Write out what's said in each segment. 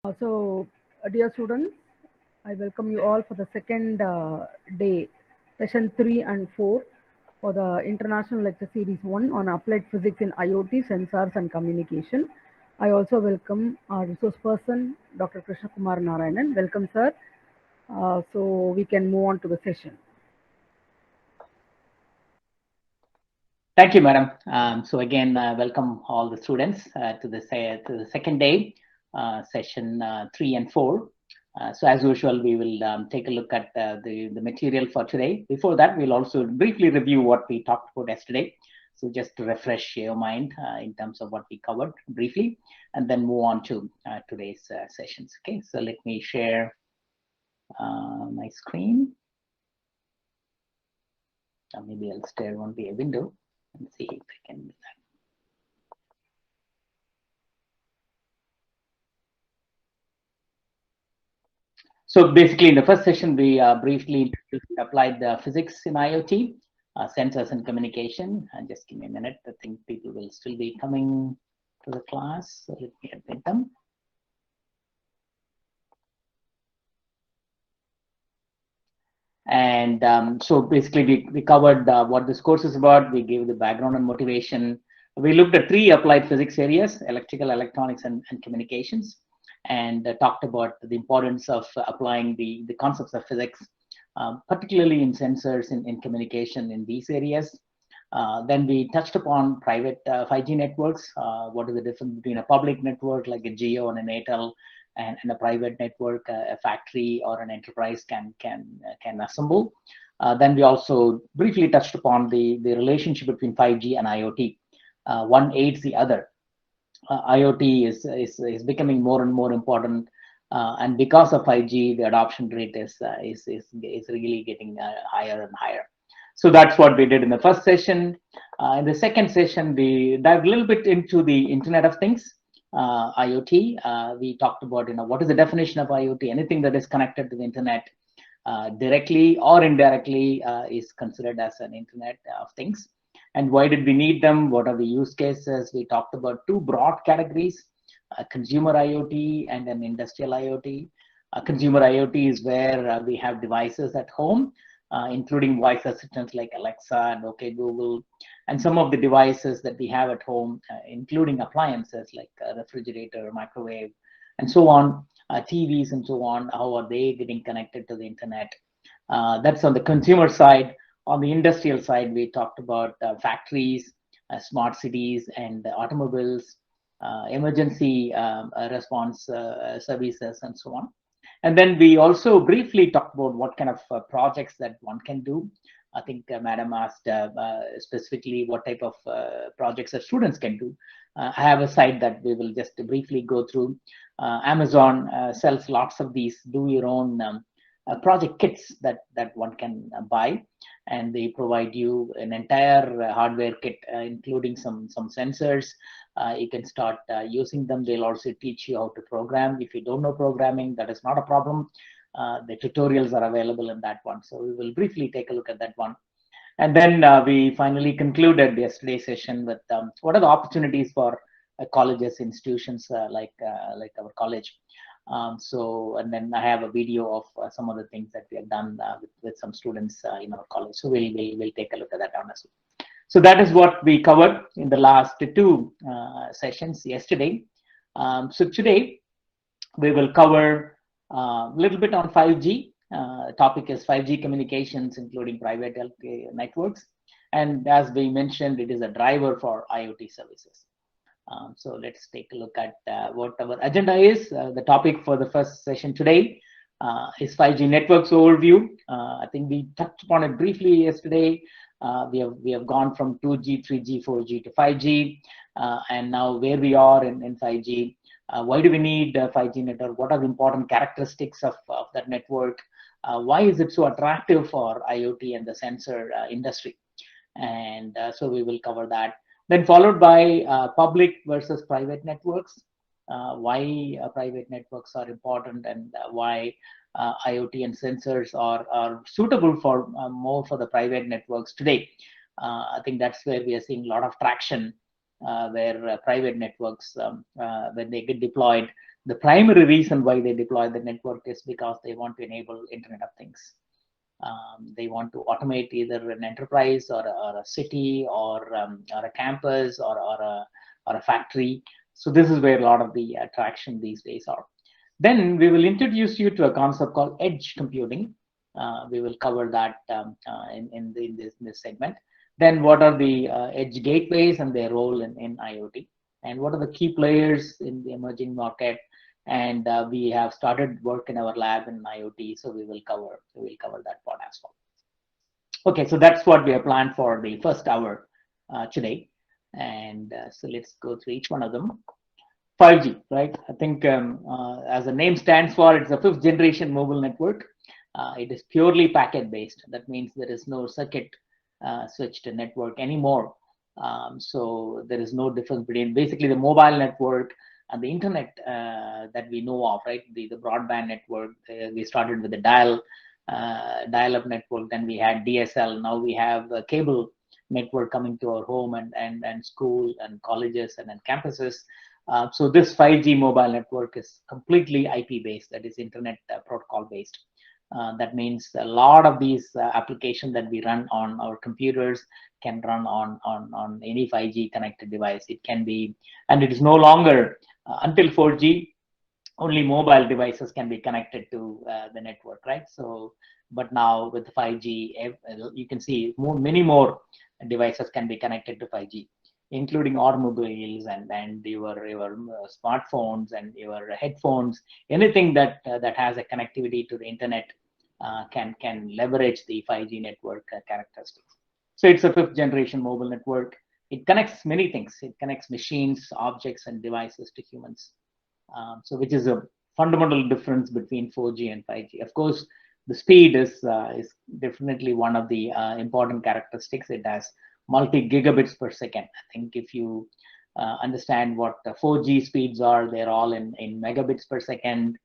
Dear students, I welcome you all for the second day, session 3 and 4 for the International Lecture Series 1 on Applied Physics in IoT, Sensors and Communication. I also welcome our resource person, Dr. Krishna Kumar Narayanan. Welcome, sir. So we can move on to the session. Thank you, madam. So again, welcome all the students to the second day, session 3 and 4. So as usual, we will take a look at the material for today. Before that, we'll also briefly review what we talked about yesterday. So just to refresh your mind in terms of what we covered briefly, and then move on to today's sessions. Okay, so let me share my screen. Maybe I'll stare on the window and see if I can do that. So basically, in the first session, we briefly applied the physics in IoT, sensors and communication. And just give me a minute. I think people will still be coming to the class. So let me admit them. And so basically, we covered what this course is about. We gave the background and motivation. We looked at 3 applied physics areas: electrical, electronics, and communications, and talked about the importance of applying the concepts of physics, particularly in sensors, in communication in these areas. Then we touched upon private 5G networks. What is the difference between a public network like a Geo and an Airtel, and a private network a factory or an enterprise can assemble. Then we also briefly touched upon the relationship between 5G and IoT. One aids the other. IoT is becoming more and more important, and because of 5G, the adoption rate is really getting higher and higher. So that's what we did in the first session. In the second session, we dived a little bit into the Internet of Things, IoT. We talked about what is the definition of IoT. Anything that is connected to the internet directly or indirectly is considered as an Internet of Things. And why did we need them? What are the use cases? We talked about 2 broad categories: consumer IoT and an industrial IoT. Consumer IoT is where we have devices at home, including voice assistants like Alexa and OK Google, and some of the devices that we have at home, including appliances like a refrigerator, microwave, and so on, TVs and so on. How are they getting connected to the internet? That's on the consumer side. On the industrial side, we talked about factories, smart cities, and automobiles, emergency response services, and so on. And then we also briefly talked about what kind of projects that one can do. I think Madam asked specifically what type of projects that students can do. I have a site that we will just briefly go through. Amazon sells lots of these do your own project kits that one can buy, and they provide you an entire hardware kit, including some sensors. You can start using them. They'll also teach you how to program. If you don't know programming, that is not a problem. The tutorials are available in that one. So we will briefly take a look at that one. And then we finally concluded yesterday's session with what are the opportunities for colleges, institutions like our college. And then I have a video of some of the things that we have done with some students in our college. So we'll take a look at that on as well. So that is what we covered in the last 2 sessions yesterday. So today we will cover a little bit on 5G. Topic is 5G communications, including private networks. And as we mentioned, it is a driver for IoT services. So let's take a look at what our agenda is. The topic for the first session today is 5G networks overview. I think we touched upon it briefly yesterday. We have gone from 2G, 3G, 4G to 5G, and now where we are in 5G. Why do we need 5G network? What are the important characteristics of that network? Why is it so attractive for IoT and the sensor industry? And so we will cover that. Then followed by public versus private networks. Why private networks are important, and why IoT and sensors are suitable for more for the private networks today. I think that's where we are seeing a lot of traction, where private networks, when they get deployed, The primary reason why they deploy the network is because they want to enable Internet of Things. They want to automate either an enterprise or a city or a campus or a factory. So this is where a lot of the traction these days are. Then we will introduce you to a concept called edge computing. We will cover that in this segment. Then what are the edge gateways and their role in IoT? And what are the key players in the emerging market? And we have started work in our lab in IoT, so we will cover that part as well. Okay, so that's what we have planned for the first hour today. And so let's go through each one of them. 5G, right? I think as the name stands for, it's a 5th generation mobile network. It is purely packet based. That means there is no circuit switched network anymore. So there is no difference between basically the mobile network and the internet that we know of, right? The broadband network. We started with the dial-up network, then we had DSL. Now we have a cable network coming to our home and school and colleges and campuses. So this 5G mobile network is completely IP based, that is internet protocol based. That means a lot of these applications that we run on our computers can run on any 5G connected device. It can be, and it is no longer until 4G, only mobile devices can be connected to the network, right? So, but now with 5G, you can see many more devices can be connected to 5G, including automobiles and your smartphones and your headphones. Anything that has a connectivity to the internet can leverage the 5G network characteristics. So it's a 5th generation mobile network. It connects many things. It connects machines, objects, and devices to humans. So which is a fundamental difference between 4G and 5G. Of course, the speed is definitely one of the important characteristics. It has multi-gigabits per second. I think if you understand what the 4G speeds are, they're all in megabits per second.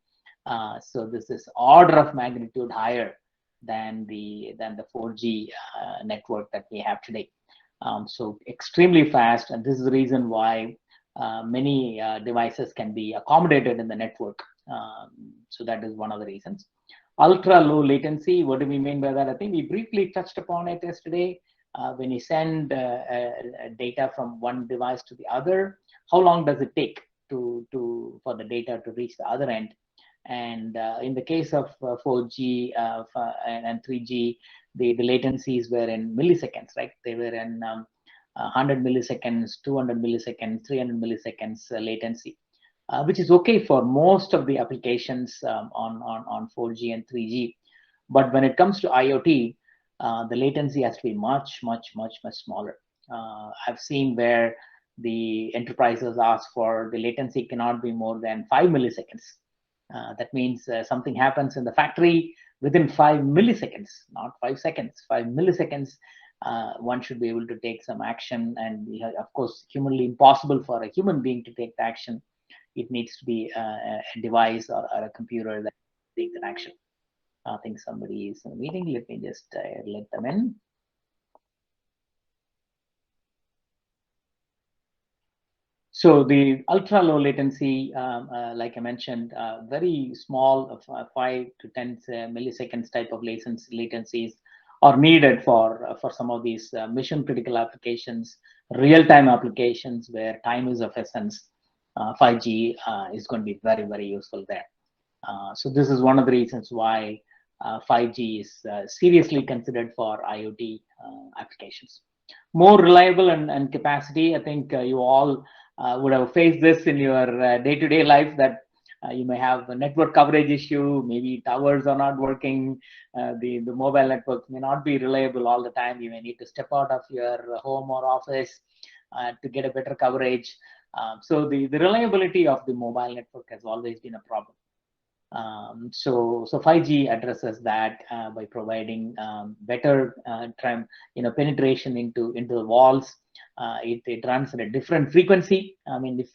So this is order of magnitude higher than the 4G network that we have today. So extremely fast, and this is the reason why many devices can be accommodated in the network. So that is one of the reasons. Ultra low latency, what do we mean by that? I think we briefly touched upon it yesterday. When you send data from one device to the other, how long does it take for the data to reach the other end? And in the case of 4G and 3G, the latencies were in milliseconds, right? They were in 100 milliseconds, 200 milliseconds, 300 milliseconds latency, which is okay for most of the applications on 4G and 3G. But when it comes to IoT, the latency has to be much smaller. I've seen where the enterprises ask for the latency cannot be more than 5 milliseconds. That means something happens in the factory within 5 milliseconds, not 5 seconds, 5 milliseconds. One should be able to take some action, and of course, humanly impossible for a human being to take the action. It needs to be a device or a computer that takes an action. I think somebody is in a meeting. Let me just let them in. So the ultra low latency, like I mentioned, very small, 5 to 10 milliseconds type of latencies are needed for some of these mission critical applications, real-time applications where time is of essence. 5G is going to be very useful there. So this is one of the reasons why 5G is seriously considered for IoT applications. More reliable and capacity. I think you all would have faced this in your day-to-day life, that you may have a network coverage issue, maybe towers are not working, the mobile network may not be reliable all the time. You may need to step out of your home or office to get a better coverage. So the reliability of the mobile network has always been a problem. So 5G addresses that by providing better penetration into the walls. It runs at a different frequency. I mean, if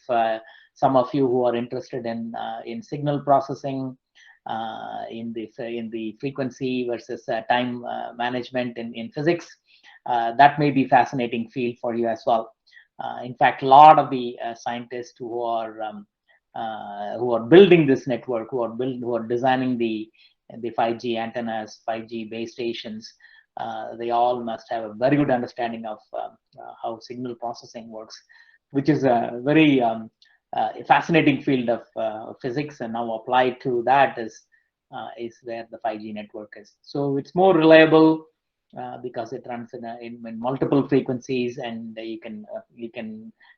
some of you who are interested in signal processing, in the frequency versus time management in physics, that may be fascinating field for you as well. In fact, a lot of the scientists who are who are building this network, who are designing the 5G antennas, 5G base stations, they all must have a very good understanding of how signal processing works, which is a very fascinating field of physics, and now applied to that is where the 5G network is. So it's more reliable because it runs in multiple frequencies, and you can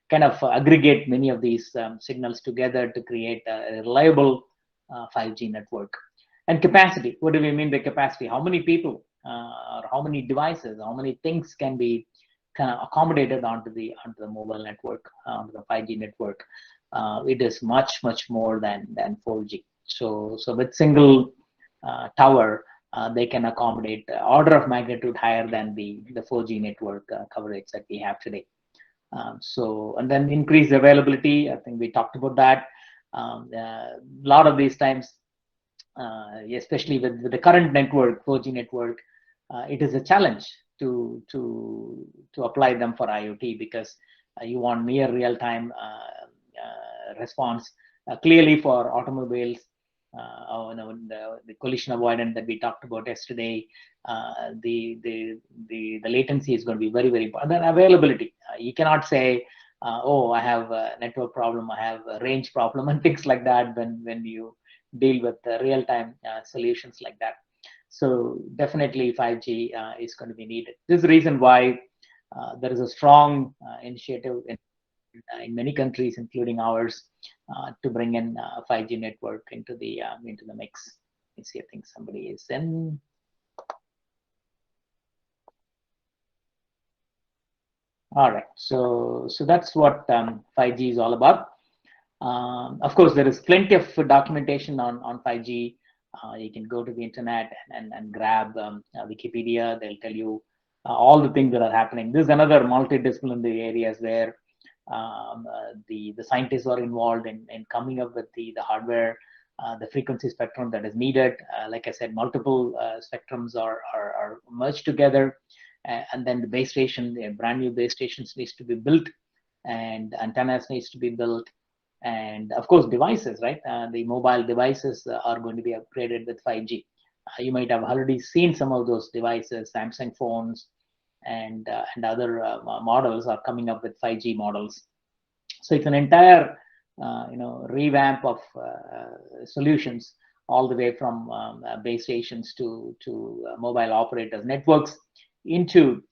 kind of aggregate many of these signals together to create a reliable 5G network. And capacity, what do we mean by capacity? How many people or how many devices, how many things can be kind of accommodated onto the mobile network, onto the 5G network? It is much more than 4G. So with single tower, they can accommodate order of magnitude higher than the 4G network coverage that we have today. And then increased availability, I think we talked about that. A lot of these times, especially with the current network, 4G network, it is a challenge to apply them for IoT, because you want near real-time response. Clearly for automobiles, the collision avoidance that we talked about yesterday, the latency is going to be very important. Then availability, you cannot say, oh, I have a network problem, I have a range problem, and things like that when you deal with real-time solutions like that. So definitely 5G is going to be needed. This is the reason why there is a strong initiative in many countries, including ours, to bring in 5G network into the mix. Let me see, I think somebody is in. All right, so that's what 5G is all about. Of course, there is plenty of documentation on 5G. You can go to the internet and grab Wikipedia. They'll tell you all the things that are happening. This is another multidisciplinary areas where the scientists are involved in coming up with the hardware, the frequency spectrum that is needed. Like I said, multiple spectrums are merged together, and then the base station, the brand new base stations needs to be built, and antennas needs to be built, and of course devices, right? The mobile devices are going to be upgraded with 5G. You might have already seen some of those devices, Samsung phones, and other models are coming up with 5G models. So it's an entire revamp of solutions, all the way from base stations to mobile operators networks into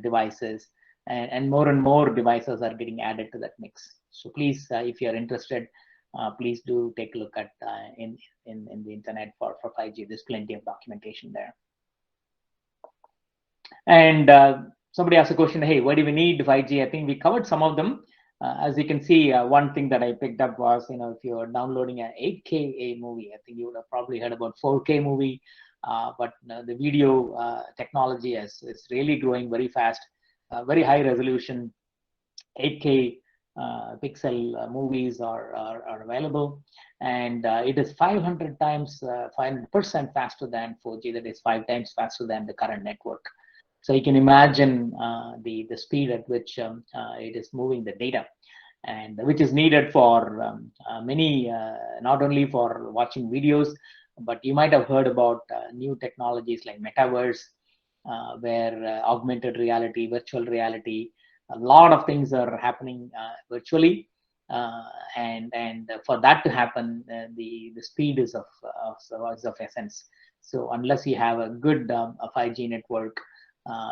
devices, and more devices are getting added to that mix. So please, if you are interested, please do take a look at in the internet for 5G. There's plenty of documentation there. And somebody asked a question, hey, why do we need 5G? I think we covered some of them. As you can see, one thing that I picked up was, if you're downloading an 8K movie, I think you would have probably heard about 4K movie, but the video technology is really growing very fast. Very high resolution 8K pixel movies are available, and it is 500% faster than 4G. That is 5 times faster than the current network. So you can imagine the speed at which it is moving the data, and which is needed for many, not only for watching videos, but you might have heard about new technologies like metaverse, where augmented reality, virtual reality, a lot of things are happening virtually, and for that to happen, the speed is of essence. So unless you have a good 5G network,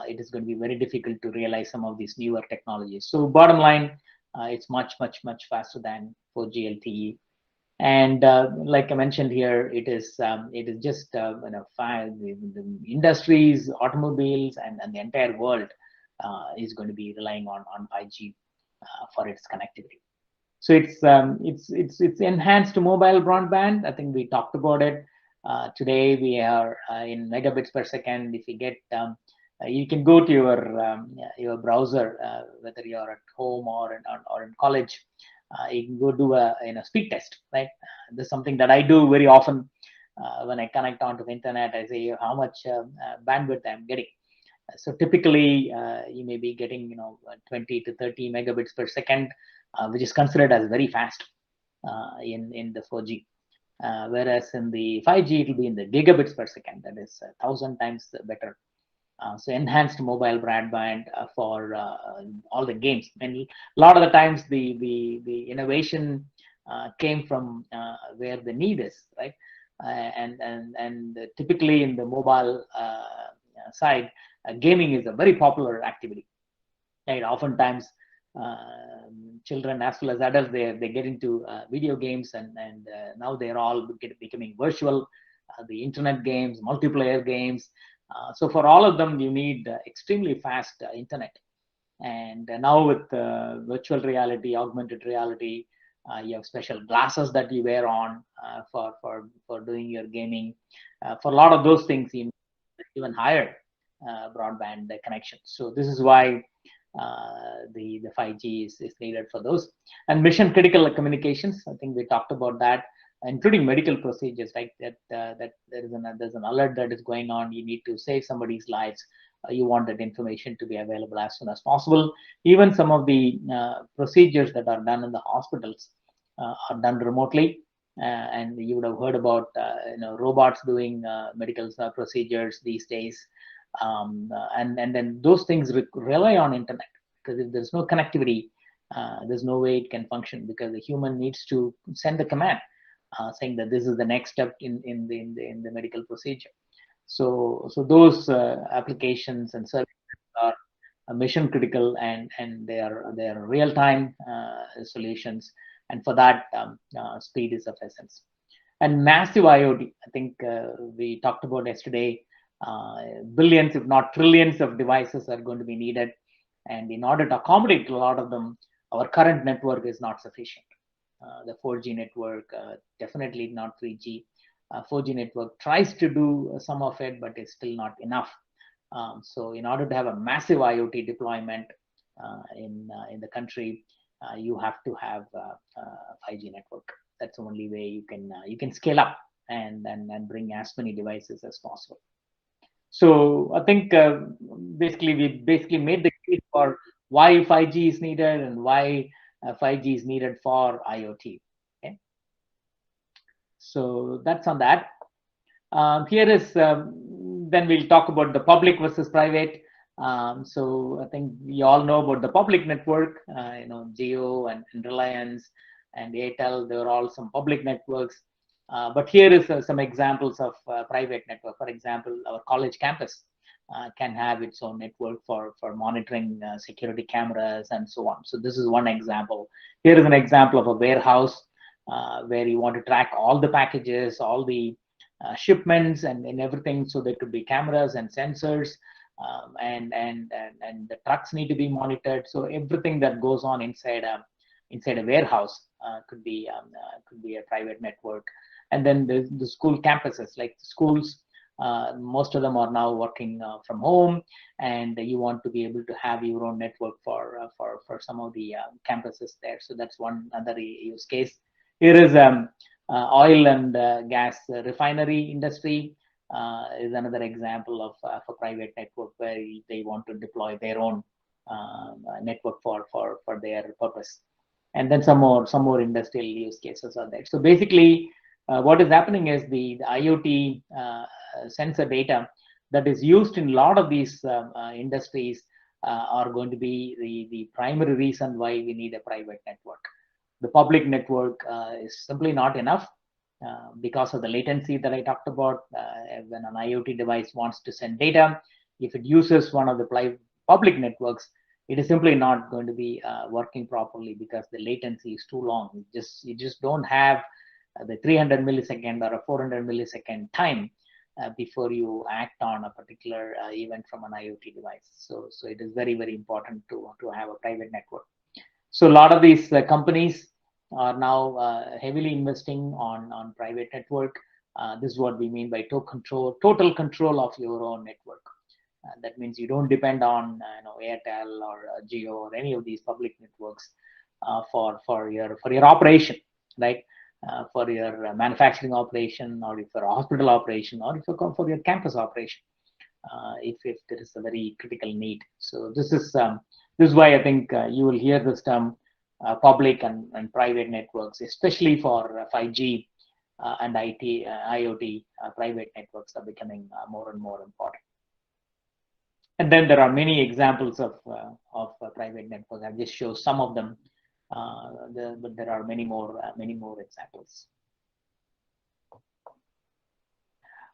it is going to be very difficult to realize some of these newer technologies. So bottom line, it's much faster than 4G LTE. And like I mentioned here, it is just the industries, automobiles, and the entire world is going to be relying on 5G for its connectivity. So it's enhanced mobile broadband. I think we talked about it. Today we are in megabits per second. If you get you can go to your browser, whether you're at home or in college. You can go do a speed test, right? This is something that I do very often when I connect onto the internet. I say how much bandwidth I'm getting. So typically you may be getting 20 to 30 megabits per second, which is considered as very fast. in the 4G. Whereas in the 5G, it will be in the gigabits per second. That is 1,000 times better. So enhanced mobile broadband for all the games. And a lot of the times the innovation came from where the need is, right? And typically in the mobile side, gaming is a very popular activity. Right? Oftentimes, children as well as adults they get into video games, and now they're all becoming virtual. The internet games, multiplayer games. So for all of them, you need extremely fast internet. And now with virtual reality, augmented reality, you have special glasses that you wear on for doing your gaming. For a lot of those things, you need even higher broadband connection. So this is why the 5G is needed for those. And mission critical communications, I think we talked about that, including medical procedures, right? That there's an alert that is going on. You need to save somebody's lives. You want that information to be available as soon as possible. Even some of the procedures that are done in the hospitals are done remotely. And you would have heard about robots doing medical procedures these days. And then those things rely on internet, because if there's no connectivity, there's no way it can function, because the human needs to send the command saying that this is the next step in the medical procedure. So those applications and services are mission critical, and they are real time solutions, and for that speed is of essence. And massive IoT, I think we talked about yesterday. Billions, if not trillions, of devices are going to be needed, and in order to accommodate a lot of them, our current network is not sufficient. The 4G network, definitely not 3G. 4G network tries to do some of it, but it's still not enough. So in order to have a massive IoT deployment in the country, you have to have a 5G network. That's the only way you can scale up and bring as many devices as possible. So I think we made the case for why 5G is needed and why 5G is needed for IoT. Okay, so that's on that. Here is then we'll talk about the public versus private. So I think we all know about the public network. Jio and Reliance and Airtel, they are all some public networks. But here is some examples of private network. For example, our college campus can have its own network for monitoring security cameras and so on. So this is one example. Here is an example of a warehouse where you want to track all the packages, all the shipments and everything. So there could be cameras and sensors, and the trucks need to be monitored. So everything that goes on inside a warehouse could be a private network. And then the school campuses, like the schools, most of them are now working from home, and you want to be able to have your own network for some of the campuses there. So that's one other use case. Here is oil and gas refinery industry is another example of a private network where they want to deploy their own network for their purpose. And then some more industrial use cases are there. So basically, what is happening is the IoT sensor data that is used in a lot of these industries are going to be the primary reason why we need a private network. The public network is simply not enough because of the latency that I talked about. When an IoT device wants to send data, if it uses one of the public networks, it is simply not going to be working properly because the latency is too long. You just don't have the 300 millisecond or a 400 millisecond time before you act on a particular event from an IoT device. So it is very, very important to have a private network. So a lot of these companies are now heavily investing on private network. This is what we mean by total control of your own network. That means you don't depend on Airtel or Jio or any of these public networks for your operation, right? For your manufacturing operation, or if for a hospital operation, or if for your campus operation, if there is a very critical need. So this is why I think you will hear this term public and private networks, especially for 5G and IoT. Private networks are becoming more and more important. And then there are many examples of private networks. I've just shown some of them, but there are many more examples.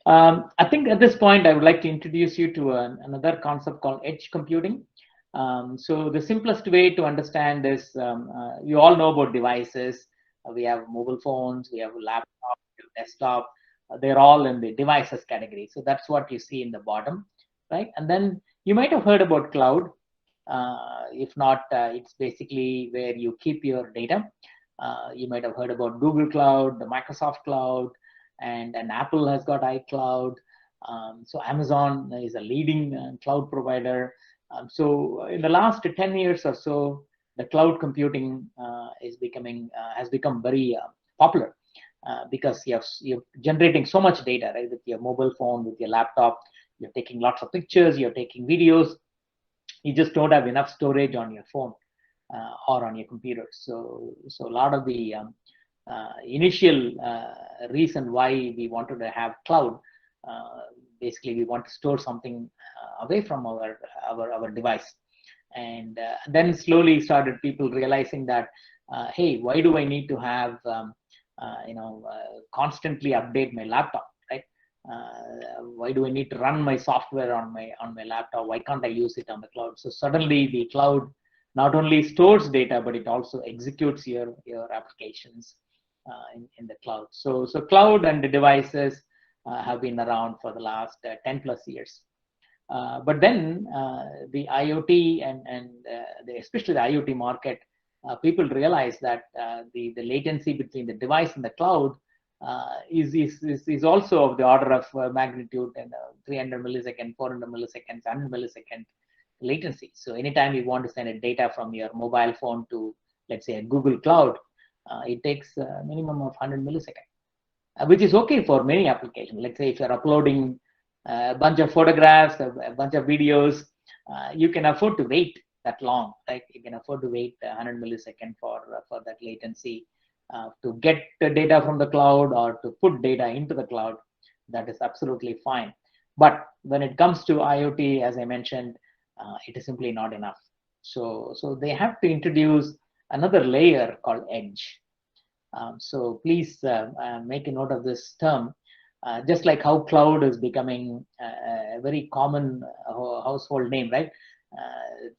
I think at this point, I would like to introduce you to another concept called edge computing. So the simplest way to understand this, you all know about devices. We have mobile phones, we have laptop, we have desktop. They're all in the devices category. So that's what you see in the bottom, right? And then you might have heard about cloud. If not, it's basically where you keep your data. You might have heard about Google Cloud, the Microsoft Cloud, and Apple has got iCloud. So Amazon is a leading cloud provider. So in the last 10 years or so, the cloud computing has become very popular because you're generating so much data, right? With your mobile phone, with your laptop, you're taking lots of pictures, you're taking videos. You just don't have enough storage on your phone or on your computer. So a lot of the initial reason why we wanted to have cloud, basically we want to store something away from our device. And then slowly started people realizing that, hey, why do I need to have constantly update my laptop, right? Why do I need to run my software on my laptop? Why can't I use it on the cloud? So suddenly the cloud not only stores data, but it also executes your applications in the cloud. So cloud and the devices have been around for the last 10 plus years. But then the IoT and especially the IoT market, people realize that the latency between the device and the cloud is also of the order of magnitude, and 300 millisecond, 400 milliseconds, 100 millisecond latency. So anytime you want to send a data from your mobile phone to, let's say, a Google Cloud, it takes a minimum of 100 milliseconds, which is okay for many applications. Let's say if you're uploading a bunch of photographs, a bunch of videos, you can afford to wait that long, right? You can afford to wait 100 milliseconds for that latency to get the data from the cloud or to put data into the cloud. That is absolutely fine. But when it comes to IoT, as I mentioned, it is simply not enough. So they have to introduce another layer called edge. So please make a note of this term. Just like how cloud is becoming a very common household name, right?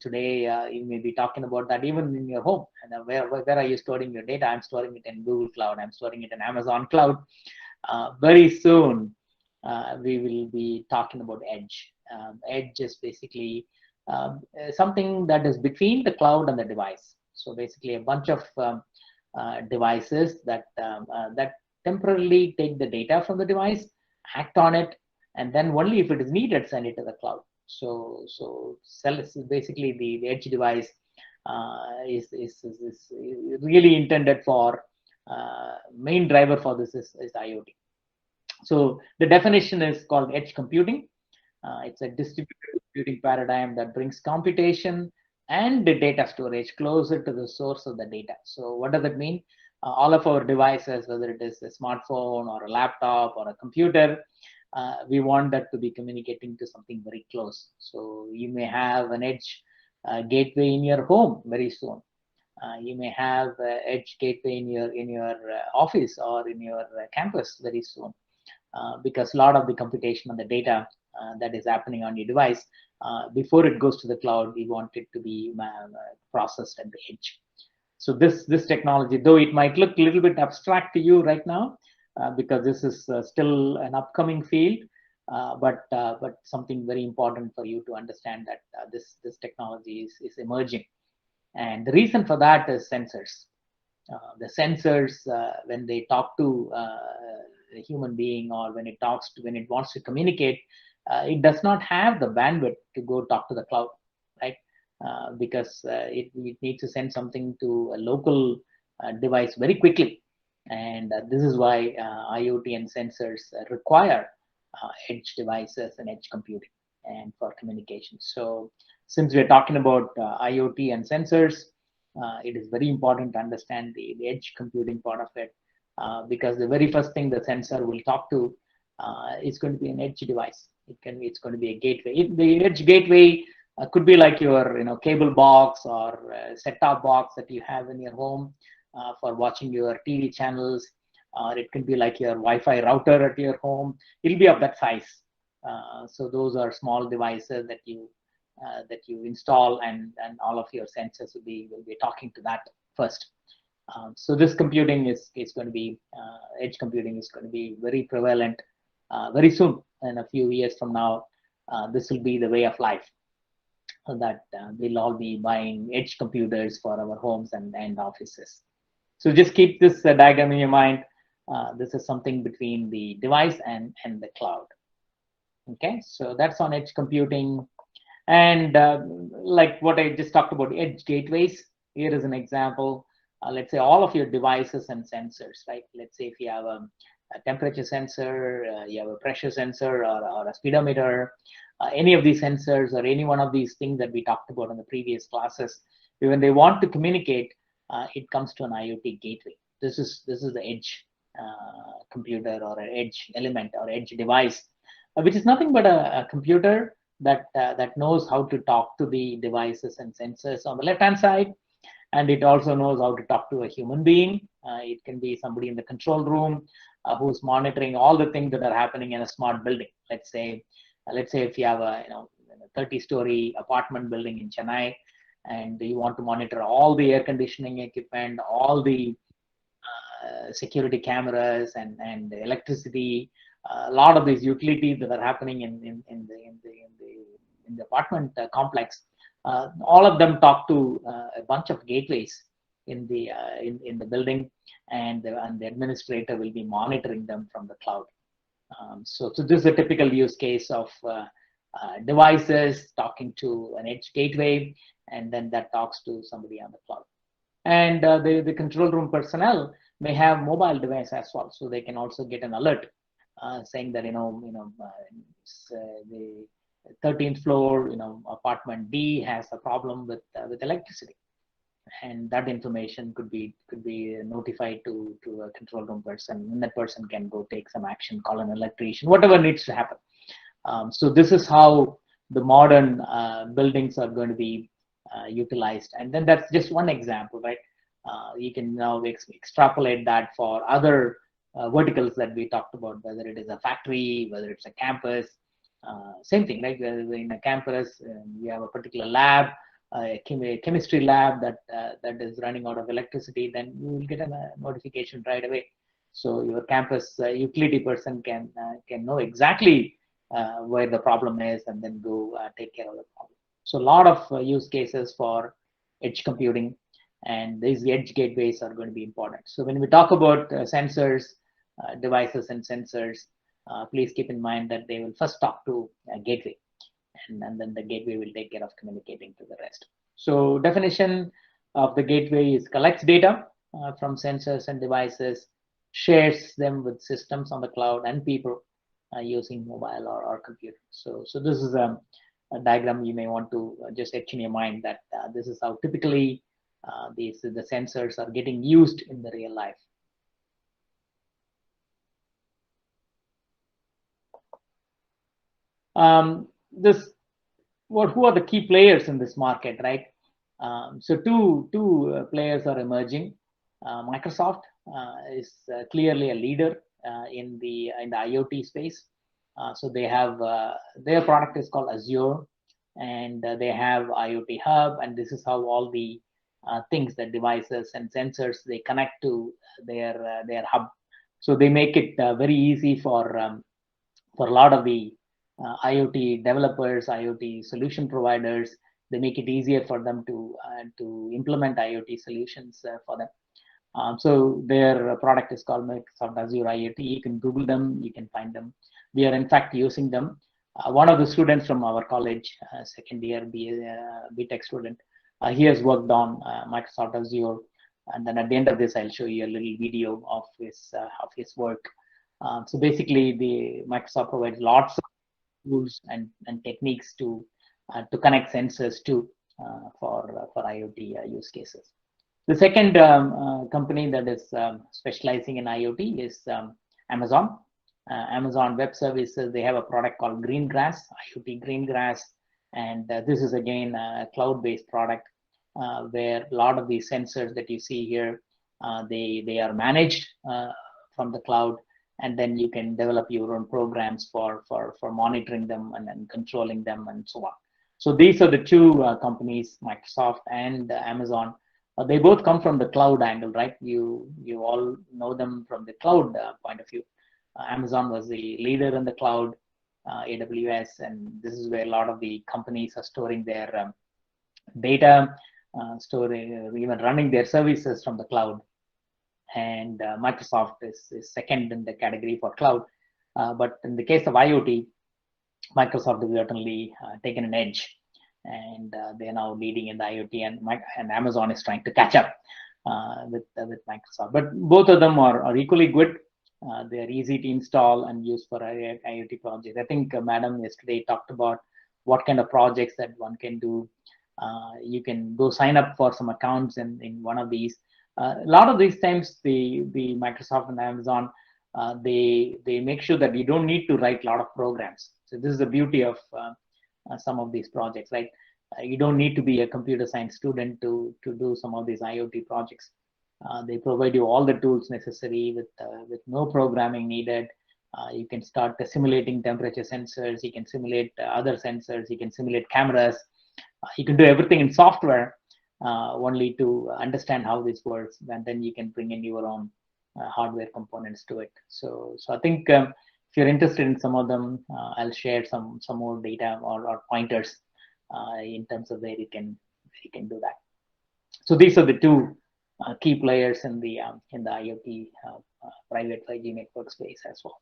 Today, you may be talking about that even in your home. And where are you storing your data? I'm storing it in Google Cloud. I'm storing it in Amazon Cloud. Very soon, we will be talking about edge. Edge is basically something that is between the cloud and the device. So basically, a bunch of devices that temporarily take the data from the device, act on it, and then only if it is needed, send it to the cloud. So basically the edge device is really intended for main driver for this is IoT. So the definition is called edge computing. It's a distributed computing paradigm that brings computation and the data storage closer to the source of the data. So what does it mean? All of our devices, whether it is a smartphone or a laptop or a computer, we want that to be communicating to something very close. So you may have an edge gateway in your home very soon. You may have edge gateway in your office or in your campus very soon, because a lot of the computation on the data that is happening on your device, before it goes to the cloud, we want it to be processed at the edge. So this technology, though it might look a little bit abstract to you right now, because this is still an upcoming field, but something very important for you to understand that this technology is emerging. And the reason for that is sensors. The sensors, when they talk to a human being, or when it wants to communicate, it does not have the bandwidth to go talk to the cloud, right? Because it needs to send something to a local device very quickly. And this is why IoT and sensors require edge devices and edge computing and for communication. So since we're talking about IoT and sensors, it is very important to understand the edge computing part of it, because the very first thing the sensor will talk to is going to be an edge device. It's going to be a gateway. The edge gateway could be like your cable box or set-top box that you have in your home for watching your TV channels, or it can be like your Wi-Fi router at your home. It'll be of that size. So those are small devices that you install, and all of your sensors will be talking to that first. So this computing is going to be edge computing is going to be very prevalent very soon. In a few years from now, this will be the way of life, that we'll all be buying edge computers for our homes and offices. So just keep this diagram in your mind. This is something between the device and the cloud. Okay, so that's on edge computing. And like what I just talked about, edge gateways, here is an example. Let's say all of your devices and sensors, right? Let's say if you have a temperature sensor, you have a pressure sensor, or a speedometer, any of these sensors or any one of these things that we talked about in the previous classes, when they want to communicate, it comes to an IoT gateway. This is the edge computer, or an edge element, or edge device, which is nothing but a computer that knows how to talk to the devices and sensors on the left-hand side, and it also knows how to talk to a human being. It can be somebody in the control room who's monitoring all the things that are happening in a smart building. Let's say if you have a 30-story apartment building in Chennai, and you want to monitor all the air conditioning equipment, all the security cameras, and the electricity, a lot of these utilities that are happening in the apartment complex. All of them talk to a bunch of gateways in the building, and the administrator will be monitoring them from the cloud. So this is a typical use case of devices talking to an edge gateway, and then that talks to somebody on the cloud. And the control room personnel may have mobile device as well, so they can also get an alert saying that the 13th floor, apartment D has a problem with electricity, and that information could be notified to a control room person, and that person can go take some action, call an electrician, whatever needs to happen. So this is how the modern buildings are going to be utilized, and then that's just one example, right? You can now extrapolate that for other verticals that we talked about, whether it is a factory, whether it's a campus. Same thing, right? In a campus, you have a particular lab, a chemistry lab that is running out of electricity, then you will get a notification right away. So your campus utility person can know exactly where the problem is, and then go take care of the problem. So a lot of use cases for edge computing, and these edge gateways are going to be important. So when we talk about sensors, devices and sensors, please keep in mind that they will first talk to a gateway, and then the gateway will take care of communicating to the rest. So definition of the gateway is collects data from sensors and devices, shares them with systems on the cloud and people using mobile or computer. So this is a diagram you may want to just etch in your mind, that this is how typically the sensors are getting used in the real life. Who are the key players in this market, right? So two players are emerging. Microsoft is clearly a leader in the IoT space. So they have their product is called Azure, and they have IoT Hub, and this is how all the things, that devices and sensors, they connect to their hub. So they make it very easy for a lot of the IoT developers, IoT solution providers. They make it easier for them to implement IoT solutions for them. So their product is called Microsoft Azure IoT. You can Google them, you can find them. We are in fact using them. One of the students from our college, second year BTech student, he has worked on Microsoft Azure. And then at the end of this, I'll show you a little video of his work. So basically, the Microsoft provides lots of tools and techniques to connect sensors to for IoT use cases. The second company that is specializing in IoT is Amazon. Amazon Web Services, they have a product called Greengrass, IoT Greengrass. And this is again a cloud-based product where a lot of these sensors that you see here, they are managed from the cloud, and then you can develop your own programs for monitoring them and controlling them and so on. So these are the two companies, Microsoft and Amazon. They both come from the cloud angle, right? You all know them from the cloud point of view. Amazon was the leader in the cloud, AWS, and this is where a lot of the companies are storing their data, storing, even running their services from the cloud. And Microsoft is second in the category for cloud. But in the case of IoT, Microsoft has certainly taken an edge, and they are now leading in the IoT, and Amazon is trying to catch up with Microsoft. But both of them are equally good. They are easy to install and use for IoT projects. I think Madam yesterday talked about what kind of projects that one can do. You can go sign up for some accounts in one of these. A lot of these times, the Microsoft and Amazon, they make sure that you don't need to write a lot of programs. So this is the beauty of some of these projects, right? You don't need to be a computer science student to do some of these IoT projects. They provide you all the tools necessary with no programming needed. You can start simulating temperature sensors. You can simulate other sensors. You can simulate cameras. You can do everything in software only to understand how this works, and then you can bring in your own hardware components to it. So I think if you're interested in some of them, I'll share some more data or pointers in terms of where you can do that. So these are the two key players in the IoT private 5G network space as well.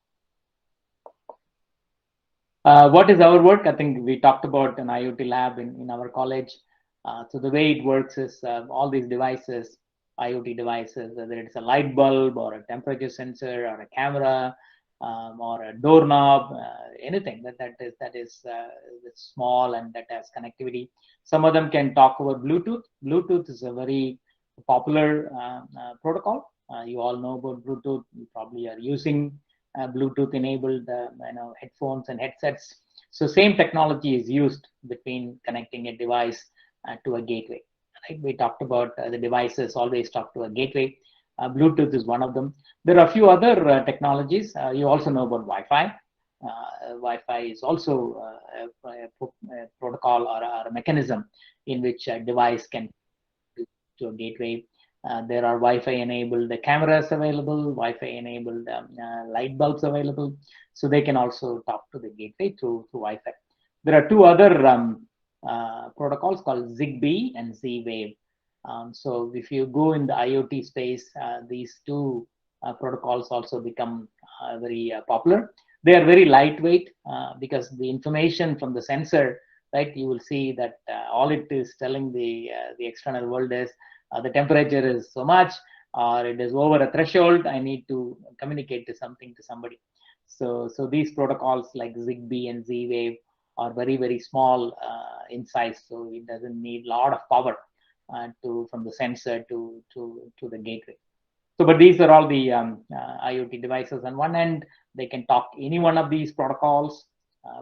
What is our work? I think we talked about an IoT lab in our college. So the way it works is all these devices, IoT devices, whether it's a light bulb or a temperature sensor or a camera or a doorknob, anything that is small and that has connectivity. Some of them can talk over Bluetooth. Bluetooth is a very popular protocol. You all know about Bluetooth. You probably are using Bluetooth enabled headphones and headsets. So same technology is used between connecting a device to a gateway. Right? We talked about the devices always talk to a gateway. Bluetooth is one of them. There are a few other technologies. You also know about Wi-Fi. Wi-Fi is also a protocol or a mechanism in which a device can to a gateway. There are Wi-Fi enabled cameras available, Wi-Fi enabled light bulbs available. So they can also talk to the gateway through Wi-Fi. There are two other protocols called Zigbee and C Wave. So if you go in the IoT space, these two protocols also become very popular. They are very lightweight because the information from the sensor, right? You will see that all it is telling the external world is the temperature is so much, or it is over a threshold. I need to communicate to somebody. So these protocols like Zigbee and Z Wave are very, very small in size, so it doesn't need a lot of power from the sensor to the gateway. So, but these are all the IoT devices. On one end, they can talk any one of these protocols,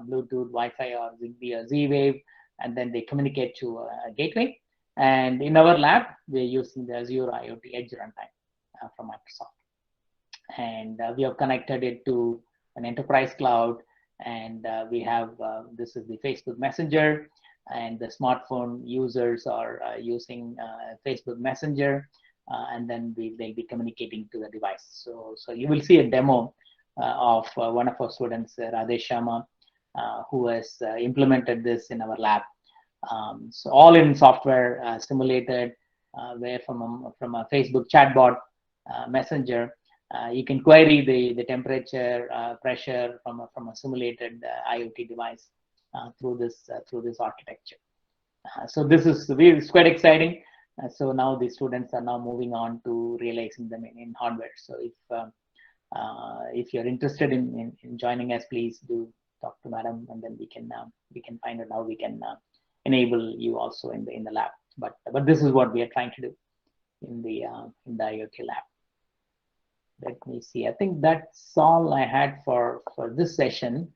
Bluetooth, Wi-Fi, or Zigbee or Z-Wave, and then they communicate to a gateway. And in our lab, we're using the Azure IoT Edge runtime from Microsoft. And we have connected it to an enterprise cloud. And we have, this is the Facebook Messenger, and the smartphone users are using Facebook Messenger, and then they'll be communicating to the device. So you will see a demo of one of our students, Radesh Sharma, who has implemented this in our lab. So all in software simulated, where from a Facebook chatbot messenger, you can query the temperature, pressure from a simulated IoT device through this architecture. So this is it's quite exciting. So now the students are now moving on to realizing them in hardware. So if you're interested in joining us, please do talk to Madam, and then we can find out how we can enable you also in the lab. But this is what we are trying to do. in the IoT lab. Let me see. I think that's all I had for this session.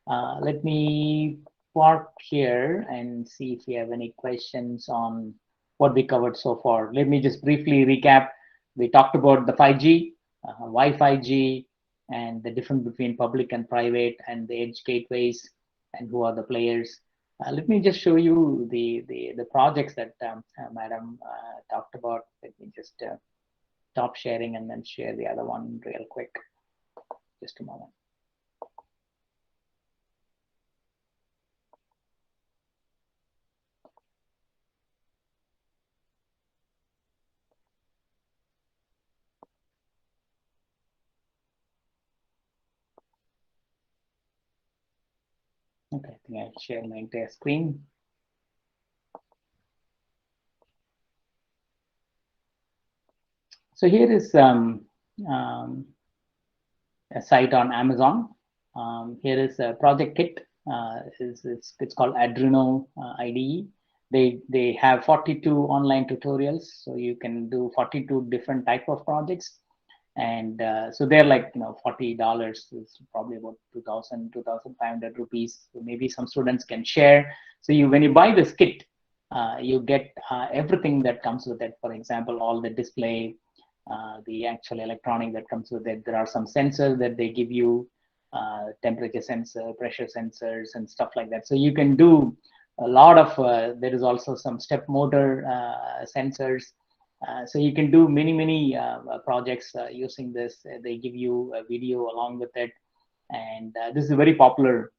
Let me park here and see if you have any questions on what we covered so far. Let me just briefly recap. We talked about the 5G, Wi-Fi G, and the difference between public and private, and the edge gateways, and who are the players. Let me just show you the projects that Madam talked about. Let me just stop sharing and then share the other one real quick. Just a moment. Okay, I think I'll share my entire screen. So here is a site on Amazon. Here is a project kit. It's called Adreno IDE. They have 42 online tutorials, so you can do 42 different type of projects. And so they're like, $40 is probably about 2,500 rupees. So maybe some students can share. So when you buy this kit, you get everything that comes with it. For example, all the display, the actual electronic that comes with it. There are some sensors that they give you, temperature sensor, pressure sensors, and stuff like that. So you can do a lot of, there is also some step motor sensors. So you can do many projects using this. They give you a video along with it. And this is a very popular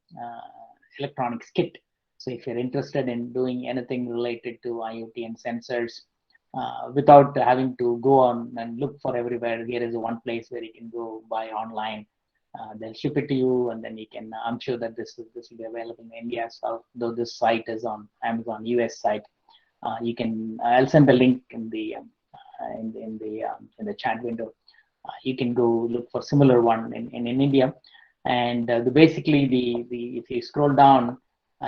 electronics kit. So if you're interested in doing anything related to IoT and sensors, without having to go on and look for everywhere, here is one place where you can go buy online. They'll ship it to you, and then you can. I'm sure that this will be available in India as well. Though this site is on Amazon US site, you can. I'll send the link in the in the chat window. You can go look for similar one in India, and basically if you scroll down,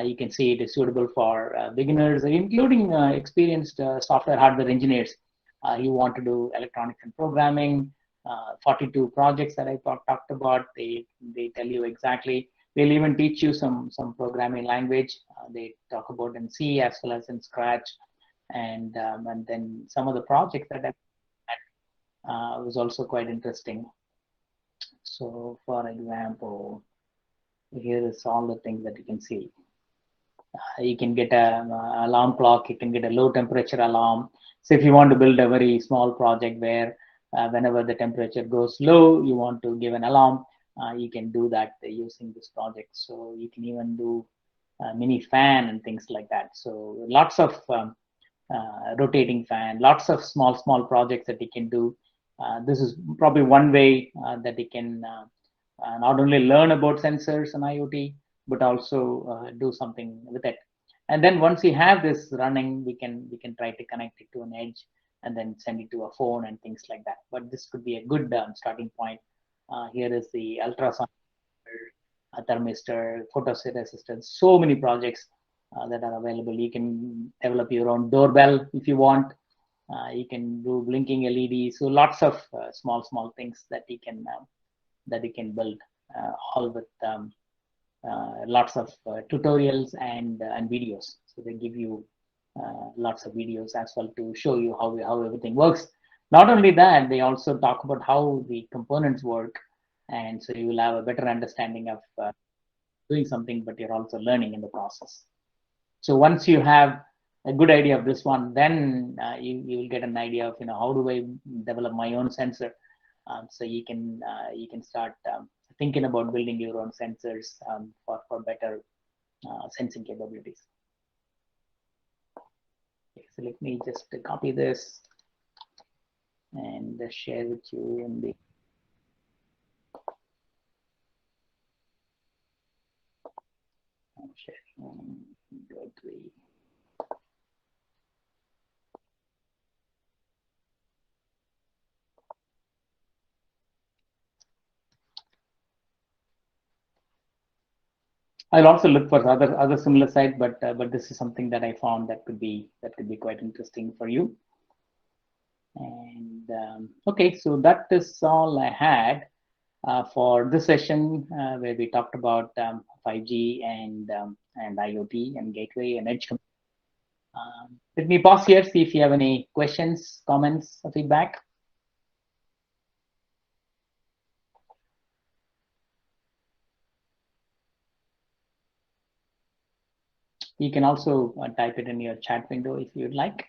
you can see it is suitable for beginners, including experienced software hardware engineers. You want to do electronics and programming. 42 projects that I talked about. They tell you exactly. They'll even teach you some programming language. They talk about in C as well as in Scratch, and then some of the projects that was also quite interesting. So, for example, here is all the things that you can see. You can get a alarm clock. You can get a low temperature alarm. So if you want to build a very small project where whenever the temperature goes low, you want to give an alarm, you can do that using this project. So you can even do a mini fan and things like that. So lots of rotating fan, lots of small projects that you can do. This is probably one way that you can not only learn about sensors and IoT, but also do something with it. And then once you have this running, we can try to connect it to an edge and then send it to a phone and things like that. But this could be a good starting point. Here is the ultrasonic thermistor, photosynthesis assistant, so many projects that are available. You can develop your own doorbell if you want. You can do blinking LED. So lots of small things that you can build, all with lots of tutorials and videos. So they give you lots of videos as well to show you how everything works. Not only that, they also talk about how the components work, and so you will have a better understanding of doing something, but you're also learning in the process. So once you have a good idea of this one, then you will get an idea of how do I develop my own sensor. So you can start thinking about building your own sensors for better sensing capabilities. Okay, so let me just copy this and share with you in the. I'm sharing. Go 3. I'll also look for other similar site, but this is something that I found that could be quite interesting for you. And okay, so that is all I had for this session where we talked about 5G and IoT and gateway and edge. Let me pause here, see if you have any questions, comments, or feedback. You can also type it in your chat window if you'd like.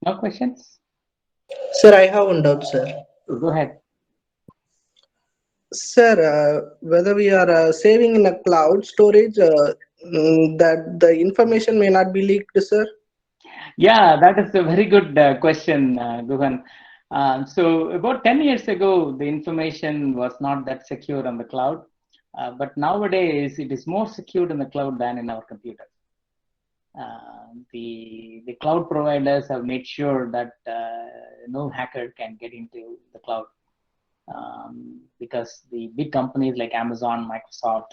No questions? Sir, I have one doubt, sir. Go ahead. Sir, whether we are saving in a cloud storage, that the information may not be leaked, sir? Yeah, that is a very good question, Guhan. So about 10 years ago, the information was not that secure on the cloud. But nowadays, it is more secured in the cloud than in our computer. The cloud providers have made sure that no hacker can get into the cloud. Because the big companies like Amazon, Microsoft,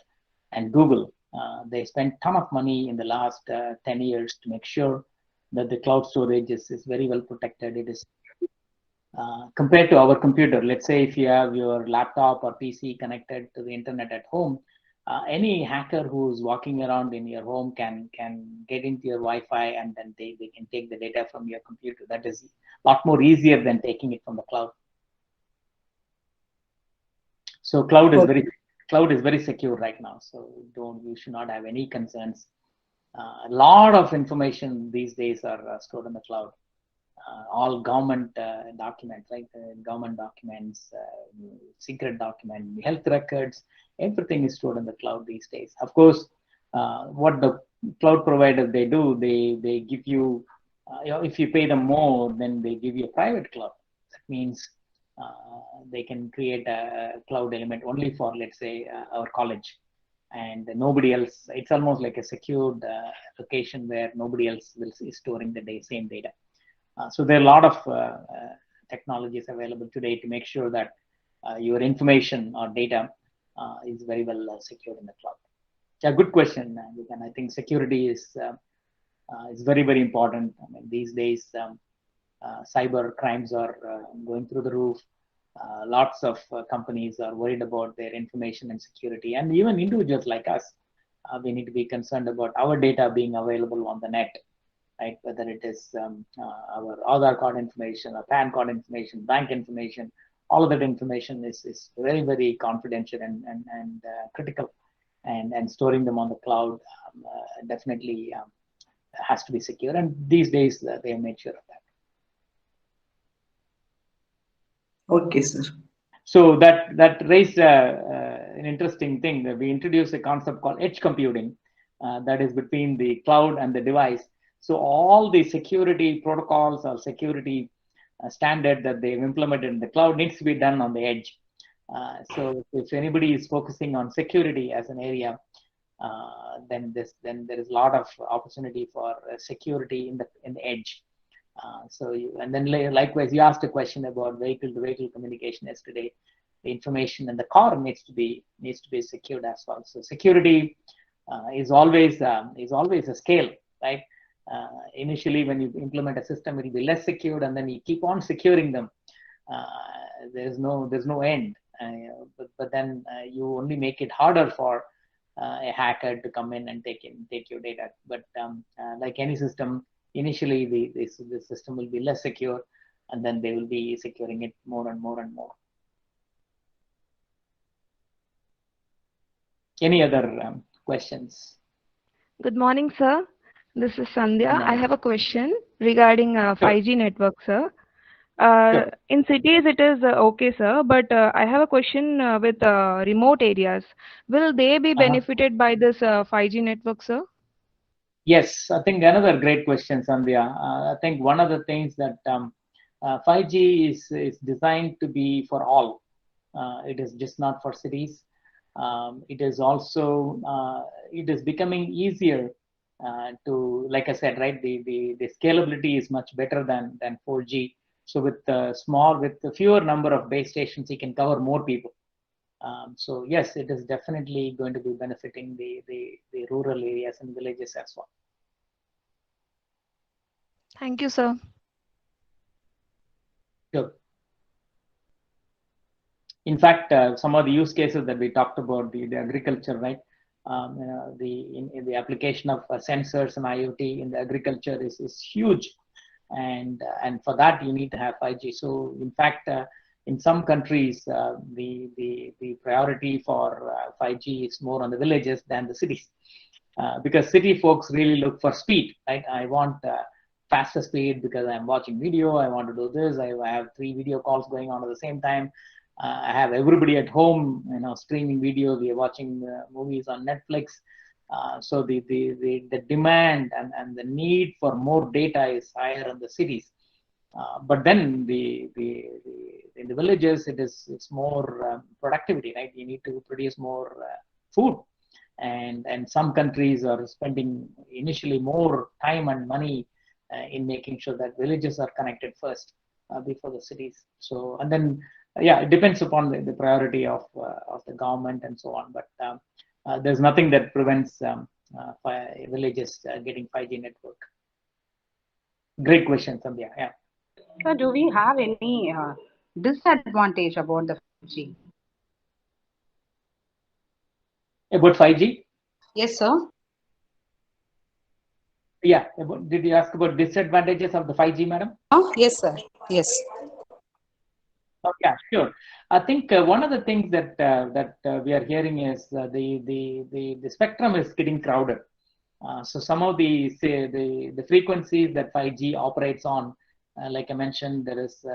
and Google, they spent a ton of money in the last 10 years to make sure that the cloud storage is very well protected. It is compared to our computer. Let's say if you have your laptop or PC connected to the internet at home, any hacker who's walking around in your home can get into your Wi-Fi, and then they can take the data from your computer. That is a lot more easier than taking it from the cloud. So cloud is very secure right now. So you should not have any concerns. A lot of information these days are stored in the cloud. All government documents, like government documents, secret documents, health records, everything is stored in the cloud these days. Of course, what the cloud providers they do, they give you, if you pay them more, then they give you a private cloud. That means they can create a cloud element only for, let's say, our college, and nobody else. It's almost like a secured location where nobody else is storing the same data. So there are a lot of technologies available today to make sure that your information or data is very well secured in the cloud. Yeah, good question, and I think security is very, very important. I mean, these days, cyber crimes are going through the roof. Lots of companies are worried about their information and security, and even individuals like us, we need to be concerned about our data being available on the net, right? Whether it is our Aadhaar card information, or PAN card information, bank information, all of that information is very, very confidential and critical, and storing them on the cloud definitely has to be secure. And these days, they have made sure of that. Okay, sir. So that raised an interesting thing. That we introduced a concept called edge computing, that is between the cloud and the device. So all the security protocols or security standard that they've implemented in the cloud needs to be done on the edge. So if anybody is focusing on security as an area, then there is a lot of opportunity for security in the edge. And then likewise, you asked a question about vehicle-to-vehicle communication yesterday. The information in the car needs to be secured as well. So security is always a scale, right? Initially, when you implement a system, it will be less secured, and then you keep on securing them. There's no end. But then you only make it harder for a hacker to come in and take your data. But like any system, initially the system will be less secure, and then they will be securing it more and more and more. Any other questions? Good morning, sir. This is Sandhya. No. I have a question regarding Sure. 5G network, sir. Sure. In cities, it is okay, sir. But I have a question with remote areas. Will they be benefited by this 5G network, sir? Yes, I think another great question, Sandhya. I think one of the things that 5G is designed to be for all. It is just not for cities. It is also it is becoming easier to, like I said, right? The scalability is much better than 4G. So with with the fewer number of base stations, you can cover more people. So yes, it is definitely going to be benefiting the rural areas and villages as well. Thank you, sir. Sure. In fact, some of the use cases that we talked about, the agriculture, right? In the application of sensors and IoT in the agriculture is huge, and for that you need to have 5G. So in fact, in some countries, the priority for 5G is more on the villages than the cities, because city folks really look for speed, right? I want faster speed because I'm watching video. I want to do this. I have 3 video calls going on at the same time. I have everybody at home, streaming video. We are watching movies on Netflix. So the demand and the need for more data is higher in the cities. But then in the villages, it's more productivity, right? You need to produce more food, and some countries are spending initially more time and money in making sure that villages are connected first before the cities. So, and then yeah, it depends upon the priority of the government and so on. But there's nothing that prevents villages getting 5G network. Great question, Sandhya. Yeah. So do we have any disadvantage about the 5G? About 5G? Yes, sir. Yeah. Did you ask about disadvantages of the 5G, madam? Yes, sir. Yes. Oh, yeah, sure. I think one of the things that we are hearing is the spectrum is getting crowded. So some of the frequencies that 5G operates on, like I mentioned, there is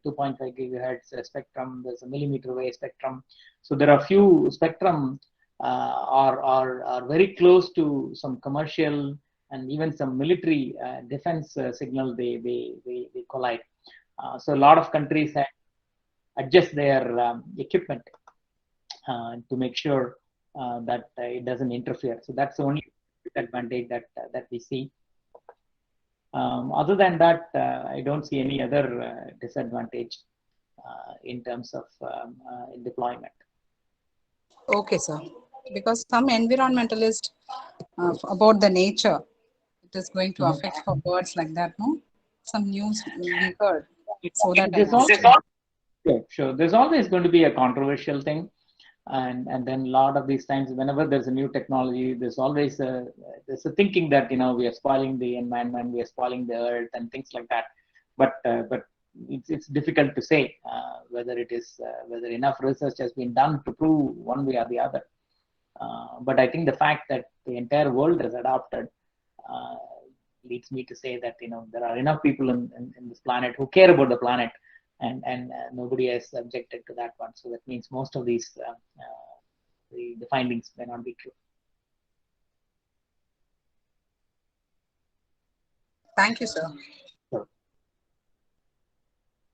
2.5 gigahertz spectrum. There's a millimeter wave spectrum. So there are few spectrum are very close to some commercial and even some military defense signal. They collide. So a lot of countries have adjust their equipment to make sure that it doesn't interfere. So that's the only disadvantage that we see. Other than that, I don't see any other disadvantage in terms of deployment. Okay, sir. Because some environmentalist about the nature, it is going to affect for birds like that, no? Some news we heard. So that I asked. Sure. There's always going to be a controversial thing. And then a lot of these times, whenever there's a new technology, there's always there's a thinking that we are spoiling the environment, we are spoiling the earth, and things like that. But it's difficult to say whether it is whether enough research has been done to prove one way or the other. But I think the fact that the entire world has adopted leads me to say that there are enough people in this planet who care about the planet, and nobody has objected to that one. So that means most of these the findings may not be true. Thank you, sir. Sure.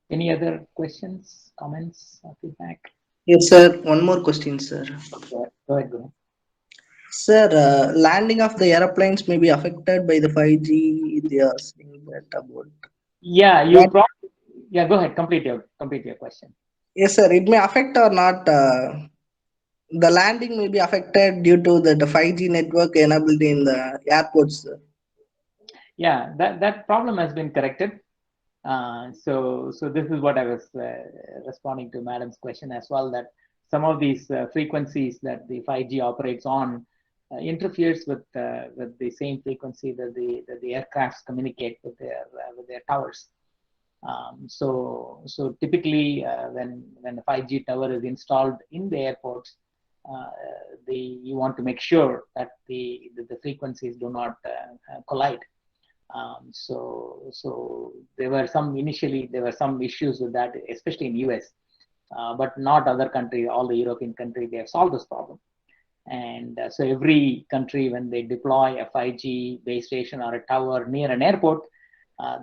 Any other questions, comments, or feedback? Yes, sir. One more question, sir. Go ahead. Sir, landing of the airplanes may be affected by the 5G. They are saying that about. Yeah, you probably. Yeah, go ahead. Complete your question. Yes, sir. It may affect or not. The landing may be affected due to the 5G network enabled in the airports. Sir. Yeah, that problem has been corrected. So this is what I was responding to Madam's question as well, that some of these frequencies that the 5G operates on interferes with the same frequency that the aircrafts communicate with their towers. So typically when the 5G tower is installed in the airports, you want to make sure that the frequencies do not collide. So there were some issues with that, especially in US, but not other countries. All the European countries, they have solved this problem. And so every country, when they deploy a 5G base station or a tower near an airport,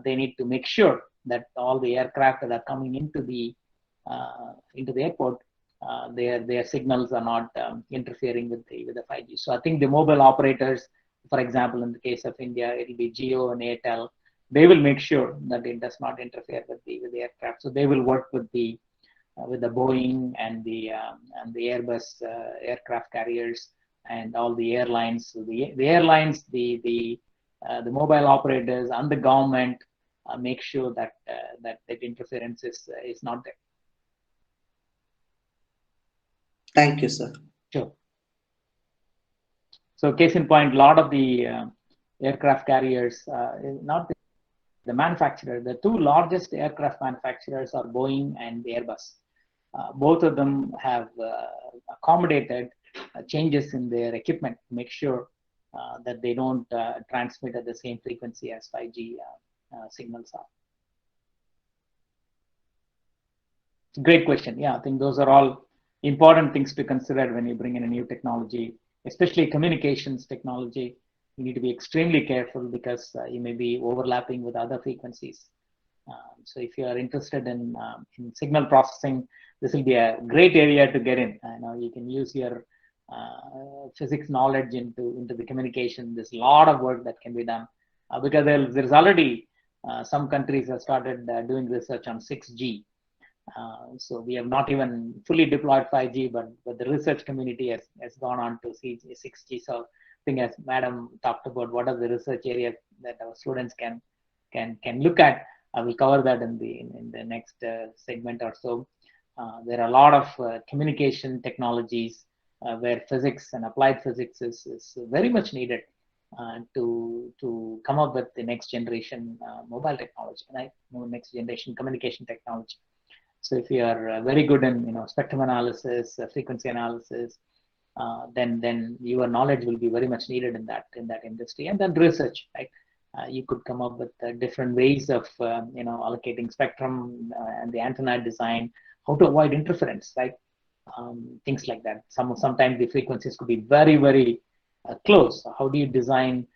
they need to make sure that all the aircraft that are coming into the airport, their signals are not interfering with the 5G. So I think the mobile operators, for example, in the case of India, it will be Jio and Airtel. They will make sure that it does not interfere with the aircraft. So they will work with the Boeing and the Airbus aircraft carriers and all the airlines. So the airlines, the mobile operators, and the government make sure that that interference is not there. Thank you, sir. Sure. So case in point, a lot of the aircraft carriers, not the manufacturer, the two largest aircraft manufacturers are Boeing and Airbus. Both of them have accommodated changes in their equipment to make sure that they don't transmit at the same frequency as 5G signals are. Great question. Yeah, I think those are all important things to consider when you bring in a new technology, especially communications technology. You need to be extremely careful because you may be overlapping with other frequencies. So if you are interested in signal processing, this will be a great area to get in. You can use your physics knowledge into the communication. There's a lot of work that can be done because there's already some countries have started doing research on 6G. So we have not even fully deployed 5G, but the research community has gone on to see 6G. So I think as Madam talked about, what are the research areas that our students can look at. I will cover that in the next segment or so. There are a lot of communication technologies where physics and applied physics is very much needed to come up with the next generation mobile technology, right? Next generation communication technology. So if you are very good in spectrum analysis, frequency analysis, then your knowledge will be very much needed in that industry. And then research, right? You could come up with different ways of allocating spectrum and the antenna design, how to avoid interference, right? Things like that. Sometimes the frequencies could be very, very close. How do you design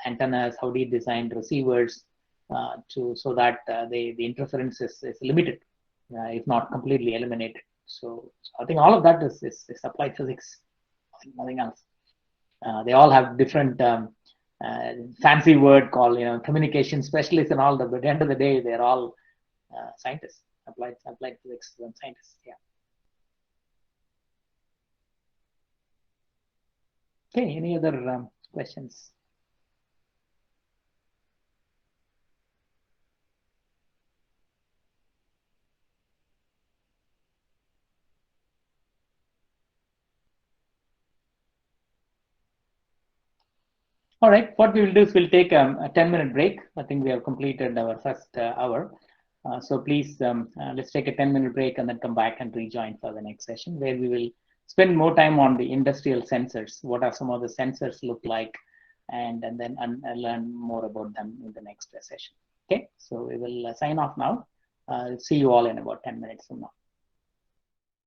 antennas? How do you design receivers so that the interference is limited, if not completely eliminated? So I think all of that is applied physics, nothing else. They all have different fancy word called communication specialists and all that, but at the end of the day, they're all scientists, applied physics and scientists. Yeah. Okay, any other questions? All right, what we will do is we'll take a 10-minute break. I think we have completed our first hour. So please, let's take a 10-minute break and then come back and rejoin for the next session, where we will spend more time on the industrial sensors. What are some of the sensors look like, and then learn more about them in the next session. Okay, so we will sign off now. See you all in about 10 minutes from now.